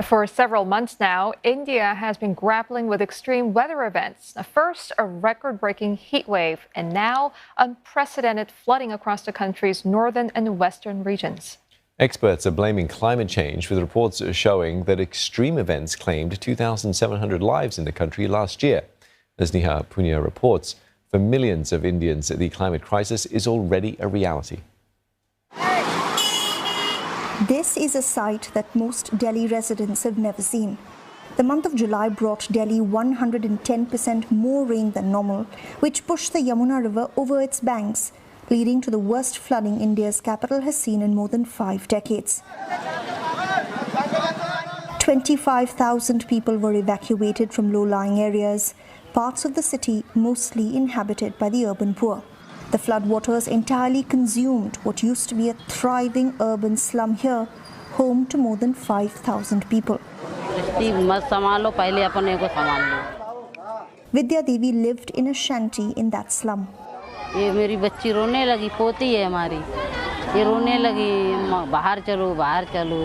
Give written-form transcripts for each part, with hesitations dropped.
For several months now, India has been grappling with extreme weather events. First, a record-breaking heat wave, and now unprecedented flooding across the country's northern and western regions. Experts are blaming climate change, with reports showing that extreme events claimed 2,700 lives in the country last year. As Neha Punya reports, for millions of Indians, the climate crisis is already a reality. This is a sight that most Delhi residents have never seen. The month of July brought Delhi 110% more rain than normal, which pushed the Yamuna River over its banks, leading to the worst flooding India's capital has seen in more than 5 decades. 25,000 people were evacuated from low-lying areas, parts of the city mostly inhabited by the urban poor. The floodwaters entirely consumed what used to be a thriving urban slum here, home to more than 5,000 people. Vidya Devi lived in a shanty in that slum. ये मेरी बच्ची रोने लगी, पोती है हमारी, ये रोने लगी, बाहर चलो।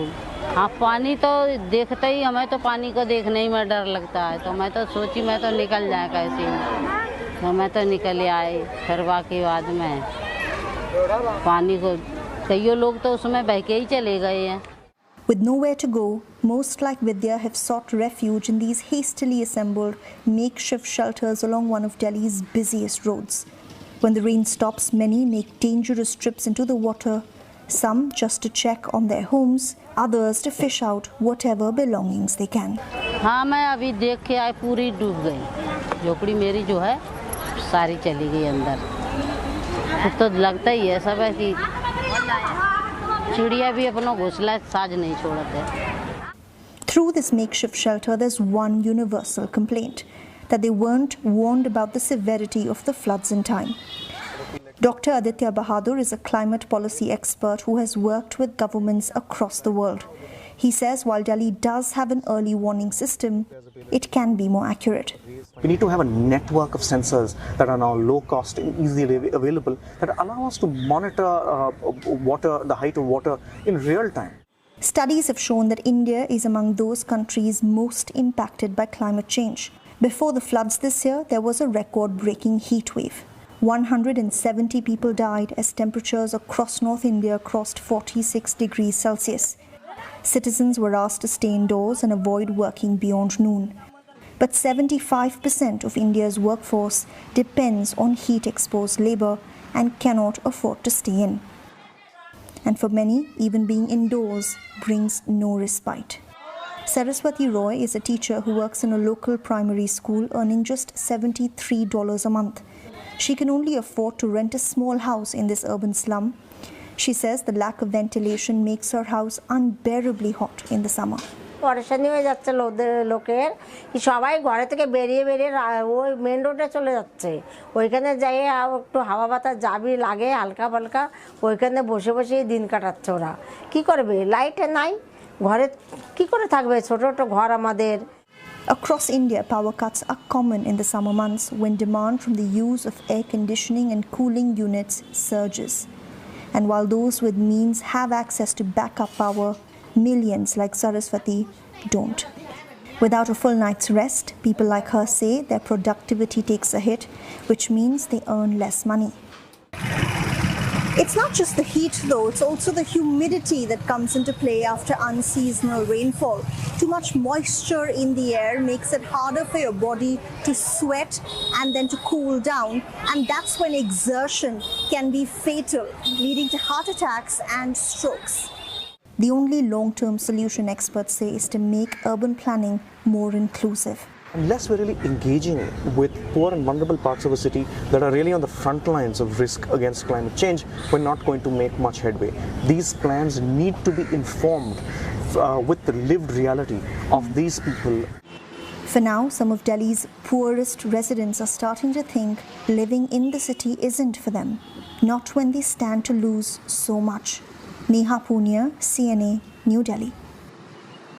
हाँ, पानी तो देखते ही हमें तो पानी को देखने ही में डर लगता है, तो मैं तो सोची मैं तो निकल जाए कैसे, तो मैं तो निकल आई। फिर बाकी बाद में पानी को कई लोग तो उसमें बह के ही चले गए हैं। With nowhere to go, most like Vidya have sought refuge in these hastily assembled makeshift shelters along one of Delhi's busiest roads. When the rain stops, many make dangerous trips into the water, some just to check on their homes, others to fish out whatever belongings they can. हाँ, मैं अभी देख के आई, पूरी डूब गई। झोपड़ी मेरी जो है सारी चली गई अंदर। तो लगता ही है सब है कि चिड़िया भी अपना घोंसला साज नहीं छोड़ते। Through this makeshift shelter, there's one universal complaint, that they weren't warned about the severity of the floods in time. Dr. Aditya Bahadur is a climate policy expert who has worked with governments across the world. He says while Delhi does have an early warning system, it can be more accurate. We need to have a network of sensors that are now low cost and easily available that allow us to monitor the height of water in real time. Studies have shown that India is among those countries most impacted by climate change. Before the floods this year, there was a record-breaking heat wave. 170 people died as temperatures across North India crossed 46 degrees Celsius. Citizens were asked to stay indoors and avoid working beyond noon. But 75% of India's workforce depends on heat-exposed labor and cannot afford to stay in. And for many, even being indoors brings no respite. Saraswati Roy is a teacher who works in a local primary school, earning just $73 a month. She can only afford to rent a small house in this urban slum. She says the lack of ventilation makes her house unbearably hot in the summer. পরেশানি হয়ে যাচ্ছে লোকের কি সবাই ঘরে থেকে বেরিয়ে ওই main রোডে চলে যাচ্ছে, ওইখানে যাই একটু হাওয়া বাতাস যাবি লাগে হালকা ফালকা, ওইখানে বসে বসেই দিন কাটাচ্ছে ওরা। কি করবে, লাইট নাই, ঘরে কি করে থাকবে, ছোট ছোট ঘর আমাদের। Across India, power cuts are common in the summer months when demand from the use of air conditioning and cooling units surges. And while those with means have access to backup power, millions like Saraswati don't. Without a full night's rest, people like her say their productivity takes a hit, which means they earn less money. It's not just the heat though, it's also the humidity that comes into play after unseasonal rainfall. Too much moisture in the air makes it harder for your body to sweat and then to cool down, and that's when exertion can be fatal, leading to heart attacks and strokes. The only long-term solution, experts say, is to make urban planning more inclusive. Unless we're really engaging with poor and vulnerable parts of a city that are really on the front lines of risk against climate change, we're not going to make much headway. These plans need to be informed with the lived reality of these people. For now, some of Delhi's poorest residents are starting to think living in the city isn't for them, not when they stand to lose so much. Neha Punya, CNA, New Delhi.